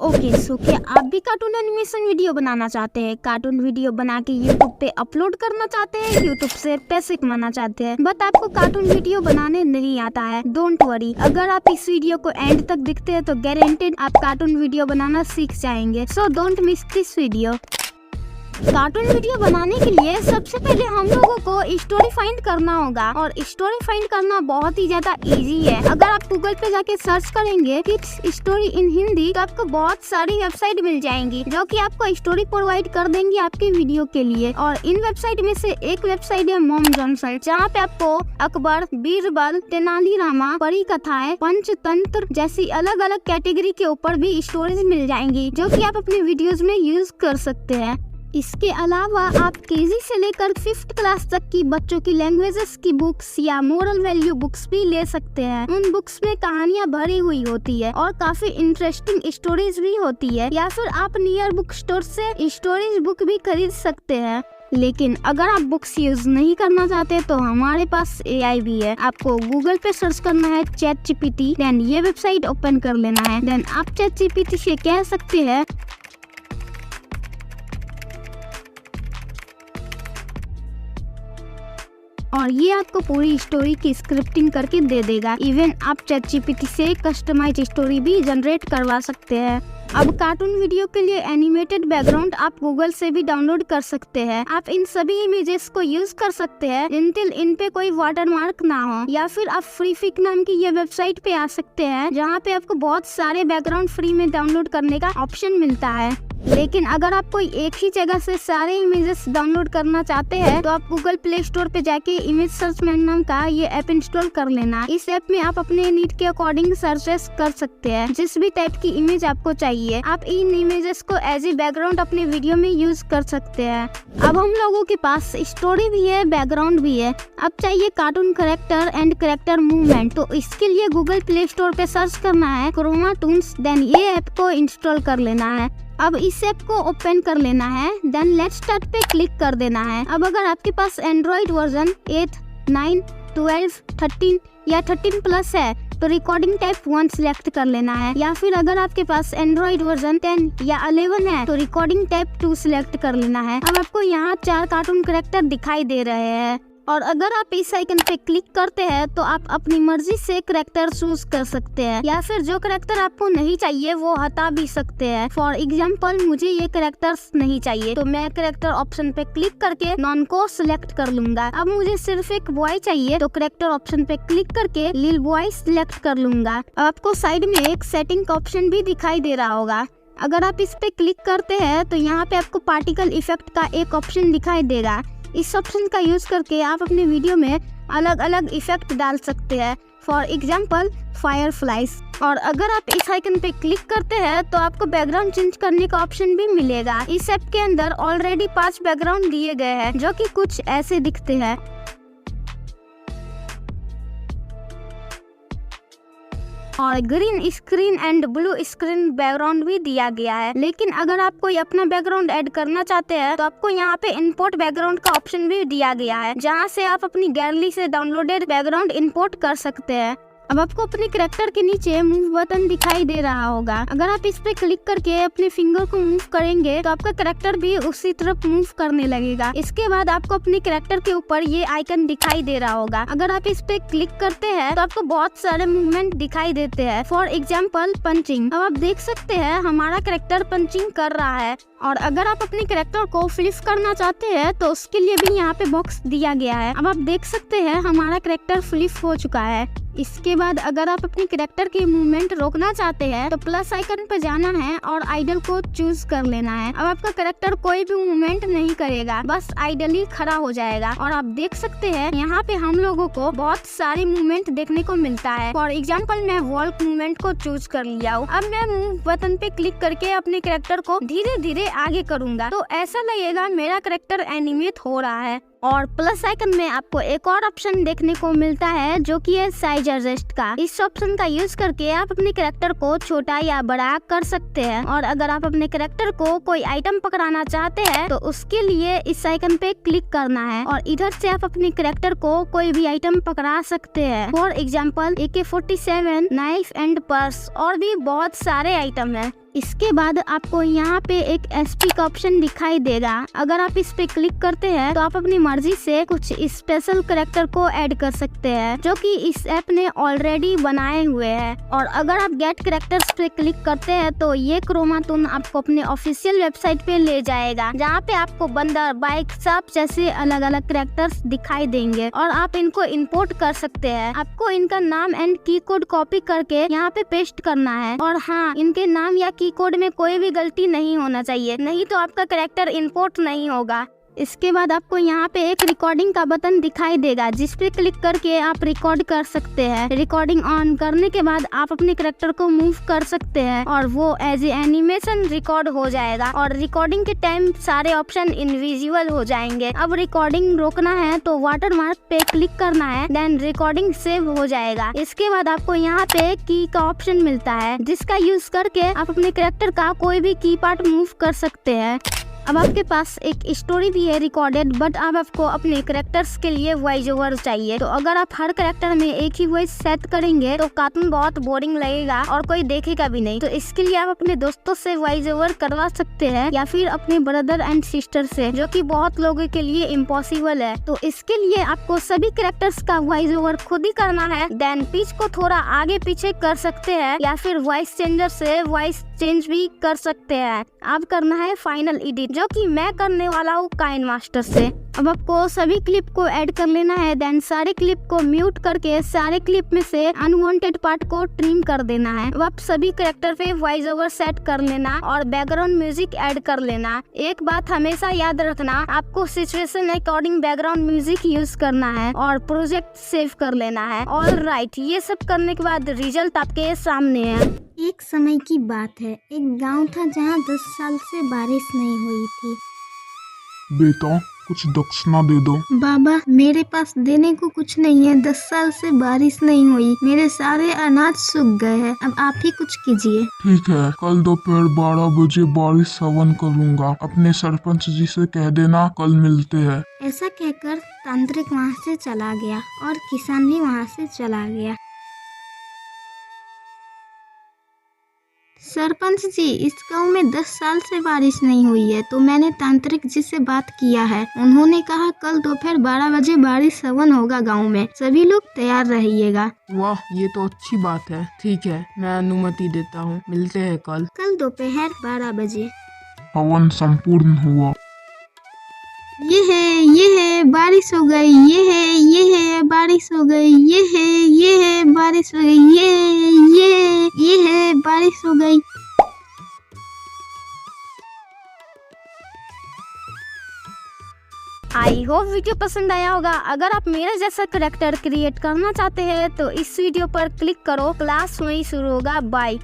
Okay so क्या आप भी कार्टून एनिमेशन वीडियो बनाना चाहते हैं? कार्टून वीडियो बना के यूट्यूब पे अपलोड करना चाहते हैं? यूट्यूब से पैसे कमाना चाहते हैं बट आपको कार्टून वीडियो बनाने नहीं आता है? डोंट वरी, अगर आप इस वीडियो को एंड तक देखते हैं तो गारंटेड आप कार्टून वीडियो बनाना सीख जाएंगे। So don't miss this video. Cartoon video बनाने के लिए सबसे पहले हम लोगों को स्टोरी फाइंड करना होगा और स्टोरी फाइंड करना बहुत ही ज्यादा इजी है। अगर आप गूगल पे जाके सर्च करेंगे किड्स स्टोरी इन हिंदी तो आपको बहुत सारी वेबसाइट मिल जाएंगी जो कि आपको स्टोरी प्रोवाइड कर देंगी आपके वीडियो के लिए। और इन वेबसाइट में से एक वेबसाइट है मॉम जॉनसन, जहाँ पे आपको अकबर, बीरबल, तेनालीरामा, परी कथाएं, पंचतंत्र जैसी अलग अलग कैटेगरी के ऊपर भी स्टोरीज मिल जाएंगी जो कि आप अपने वीडियोस में यूज कर सकते हैं। इसके अलावा आप केजी से लेकर 5th क्लास तक की बच्चों की लैंग्वेजेस की बुक्स या मोरल वैल्यू बुक्स भी ले सकते हैं। उन बुक्स में कहानियां भरी हुई होती है और काफी इंटरेस्टिंग स्टोरीज भी होती है। या फिर आप नियर बुक स्टोर से स्टोरीज बुक भी खरीद सकते हैं। लेकिन अगर आप बुक्स यूज नहीं करना चाहते तो हमारे पास AI भी है। आपको गूगल पे सर्च करना है ChatGPT, देन ये वेबसाइट ओपन कर लेना है। देन आप ChatGPT से कह सकते हैं और ये आपको पूरी स्टोरी की स्क्रिप्टिंग करके दे देगा। इवन आप ChatGPT से कस्टमाइज स्टोरी भी जनरेट करवा सकते हैं। अब कार्टून वीडियो के लिए एनिमेटेड बैकग्राउंड आप गूगल से भी डाउनलोड कर सकते हैं। आप इन सभी इमेजेस को यूज कर सकते हैं इंटिल इन पे कोई वाटरमार्क ना हो। या फिर आप फ्रीफिक नाम की ये वेबसाइट पे आ सकते हैं जहाँ पे आपको बहुत सारे बैकग्राउंड फ्री में डाउनलोड करने का ऑप्शन मिलता है। लेकिन अगर आप कोई एक ही जगह से सारे इमेजेस डाउनलोड करना चाहते हैं तो आप गूगल प्ले स्टोर पे जाके इमेज सर्च मैन नाम का ये ऐप इंस्टॉल कर लेना। इस ऐप में आप अपने नीड के अकॉर्डिंग सर्चेस कर सकते हैं जिस भी टाइप की इमेज आपको चाहिए। आप इन इमेजेस को एज ए बैकग्राउंड अपने वीडियो में यूज कर सकते हैं। अब हम लोगों के पास स्टोरी भी है, बैकग्राउंड भी है। अब चाहिए cartoon character and character movement, तो इसके लिए गूगल प्ले स्टोर पे सर्च करना है क्रोमा टून्स, देन ये ऐप को इंस्टॉल कर लेना है। अब इस ऐप को ओपन कर लेना है, देन लेट्स स्टार्ट पे क्लिक कर देना है। अब अगर आपके पास एंड्रॉइड वर्जन 8, 9, 12, 13 या 13 प्लस है तो रिकॉर्डिंग टाइप 1 सिलेक्ट कर लेना है। या फिर अगर आपके पास एंड्रॉइड वर्जन 10 या 11 है तो रिकॉर्डिंग टाइप 2 सिलेक्ट कर लेना है। अब आपको यहाँ 4 कार्टून कैरेक्टर दिखाई दे रहे हैं और अगर आप इस आइकन पे क्लिक करते हैं तो आप अपनी मर्जी से कैरेक्टर चूज कर सकते हैं या फिर जो कैरेक्टर आपको नहीं चाहिए वो हटा भी सकते हैं। फॉर एग्जांपल मुझे ये कैरेक्टर्स नहीं चाहिए तो मैं कैरेक्टर ऑप्शन पे क्लिक करके नॉन को सिलेक्ट कर लूंगा। अब मुझे सिर्फ एक बॉय चाहिए तो कैरेक्टर ऑप्शन पे क्लिक करके लिल बॉय सिलेक्ट कर लूंगा। आपको साइड में एक सेटिंग का ऑप्शन भी दिखाई दे रहा होगा। अगर आप इस पे क्लिक करते हैं तो यहाँ पे आपको पार्टिकल इफेक्ट का एक ऑप्शन दिखाई देगा। इस ऑप्शन का यूज करके आप अपने वीडियो में अलग अलग इफेक्ट डाल सकते हैं। For example fireflies. और अगर आप इस आइकन पे क्लिक करते हैं तो आपको बैकग्राउंड चेंज करने का ऑप्शन भी मिलेगा। इस ऐप के अंदर ऑलरेडी 5 बैकग्राउंड दिए गए हैं जो कि कुछ ऐसे दिखते हैं। और green screen and blue screen background भी दिया गया है। लेकिन अगर आप कोई अपना बैकग्राउंड ऐड करना चाहते हैं तो आपको यहाँ पे इंपोर्ट बैकग्राउंड का ऑप्शन भी दिया गया है जहाँ से आप अपनी गैलरी से डाउनलोडेड बैकग्राउंड इंपोर्ट कर सकते हैं। अब आपको अपने कैरेक्टर के नीचे मूव बटन दिखाई दे रहा होगा। अगर आप इस पे क्लिक करके अपने फिंगर को मूव करेंगे तो आपका कैरेक्टर भी उसी तरफ मूव करने लगेगा। इसके बाद आपको अपने कैरेक्टर के ऊपर ये आइकन दिखाई दे रहा होगा। अगर आप इस पे क्लिक करते हैं तो आपको बहुत सारे मूवमेंट दिखाई देते हैं। For example punching. अब आप देख सकते हैं हमारा कैरेक्टर पंचिंग कर रहा है। और अगर आप अपने कैरेक्टर को फ्लिप करना चाहते हैं तो उसके लिए भी यहाँ पे बॉक्स दिया गया है। अब आप देख सकते हैं हमारा कैरेक्टर फ्लिप हो चुका है। इसके बाद अगर आप अपने कैरेक्टर की मूवमेंट रोकना चाहते हैं तो प्लस आइकन पर जाना है और आइडल को चूज कर लेना है। अब आपका कैरेक्टर कोई भी मूवमेंट नहीं करेगा, बस आइडली खड़ा हो जाएगा। और आप देख सकते हैं यहाँ पे हम लोगों को बहुत सारी मूवमेंट देखने को मिलता है। फॉर एग्जाम्पल मैं वॉल्क मूवमेंट को चूज कर लिया हूँ। अब मैं मूव बटन पे क्लिक करके अपने कैरेक्टर को धीरे धीरे आगे करूंगा तो ऐसा लगेगा मेरा कैरेक्टर एनिमेट हो रहा है। और प्लस आइकन में आपको एक और ऑप्शन देखने को मिलता है जो कि है साइज एडजस्ट का। इस ऑप्शन का यूज करके आप अपने कैरेक्टर को छोटा या बड़ा कर सकते हैं। और अगर आप अपने कैरेक्टर को कोई आइटम पकड़ाना चाहते हैं तो उसके लिए इस आइकन पे क्लिक करना है और इधर से आप अपने कैरेक्टर को कोई भी आइटम पकड़ा सकते हैं। For example AK-47, knife and purse और भी बहुत सारे आइटम है। इसके बाद आपको यहाँ पे एक SP का ऑप्शन दिखाई देगा। अगर आप इस पे क्लिक करते हैं तो आप अपनी मर्जी से कुछ स्पेशल कैरेक्टर को ऐड कर सकते हैं जो कि इस ऐप ने ऑलरेडी बनाए हुए हैं। और अगर आप गेट कैरेक्टर्स पे क्लिक करते हैं तो ये क्रोमाटून आपको अपने ऑफिशियल वेबसाइट पे ले जाएगा, जहाँ पे आपको बंदर, बाइक, सांप जैसे अलग अलग कैरेक्टर्स दिखाई देंगे और आप इनको इंपोर्ट कर सकते हैं। आपको इनका नाम एंड की कोड कॉपी करके यहाँ पे पेस्ट करना है। और हाँ, इनके नाम या की कोड में कोई भी गलती नहीं होना चाहिए, नहीं तो आपका कैरेक्टर इंपोर्ट नहीं होगा। इसके बाद आपको यहाँ पे एक रिकॉर्डिंग का बटन दिखाई देगा, जिस पे क्लिक करके आप रिकॉर्ड कर सकते हैं। रिकॉर्डिंग ऑन करने के बाद आप अपने कैरेक्टर को मूव कर सकते हैं और वो एज ए एनिमेशन रिकॉर्ड हो जाएगा और रिकॉर्डिंग के टाइम सारे ऑप्शन इनविजिबल हो जाएंगे। अब रिकॉर्डिंग रोकना है तो वाटरमार्क पे क्लिक करना है, देन रिकॉर्डिंग सेव हो जाएगा। इसके बाद आपको यहाँ पे की का ऑप्शन मिलता है, जिसका यूज करके आप अपने कैरेक्टर का कोई भी की पार्ट मूव कर सकते हैं। अब आपके पास एक स्टोरी भी है रिकॉर्डेड, बट अब आपको अपने कैरेक्टर्स के लिए वॉइस ओवर चाहिए। तो अगर आप हर कैरेक्टर में एक ही वॉइस सेट करेंगे तो कार्टून बहुत बोरिंग लगेगा और कोई देखेगा भी नहीं। तो इसके लिए आप अपने दोस्तों से वॉइस ओवर करवा सकते हैं या फिर अपने ब्रदर एंड सिस्टर से, जो कि बहुत लोगों के लिए इम्पॉसिबल है। तो इसके लिए आपको सभी कैरेक्टर्स का वॉइस ओवर खुद ही करना है। देन पिच को थोड़ा आगे पीछे कर सकते हैं या फिर वॉइस चेंजर से वॉइस चेंज भी कर सकते हैं। अब करना है फाइनल एडिट, जो कि मैं करने वाला हूँ काइनमास्टर से। अब आपको सभी क्लिप को ऐड कर लेना है, देन सारे क्लिप को म्यूट करके सारे क्लिप में से अनवांटेड पार्ट को ट्रिम कर देना है। अब आप सभी कैरेक्टर पे वॉइस ओवर सेट कर लेना और बैकग्राउंड म्यूजिक ऐड कर लेना। एक बात हमेशा याद रखना, आपको situation according background music use करना है और प्रोजेक्ट सेव कर लेना है। ऑलराइट, ये सब करने के बाद रिजल्ट आपके सामने है। एक समय की बात है, एक गांव था जहां 10 साल से बारिश नहीं हुई थी। बेटा, कुछ दक्षिणा दे दो। बाबा, मेरे पास देने को कुछ नहीं है। 10 साल से बारिश नहीं हुई, मेरे सारे अनाज सूख गए हैं। अब आप ही कुछ कीजिए। ठीक है, कल दोपहर 12 बजे बारिश हवन करूँगा। अपने सरपंच जी से कह देना, कल मिलते हैं। ऐसा कहकर तांत्रिक वहाँ से चला गया और किसान भी वहाँ से चला गया। सरपंच जी, इस गांव में 10 साल से बारिश नहीं हुई है, तो मैंने तांत्रिक जी से बात किया है। उन्होंने कहा कल दोपहर 12 बजे बारिश हवन होगा गांव में, सभी लोग तैयार रहिएगा। वाह, ये तो अच्छी बात है। ठीक है, मैं अनुमति देता हूँ, मिलते हैं कल दोपहर 12 बजे। हवन संपूर्ण हुआ। ये है बारिश हो गई, ये है बारिश हो गई, ये है बारिश हो गई, ये है बारिश हो गई। आई होप वीडियो पसंद आया होगा। अगर आप मेरा जैसा कैरेक्टर क्रिएट करना चाहते हैं तो इस वीडियो पर क्लिक करो। क्लास वहीं शुरू होगा। बाय।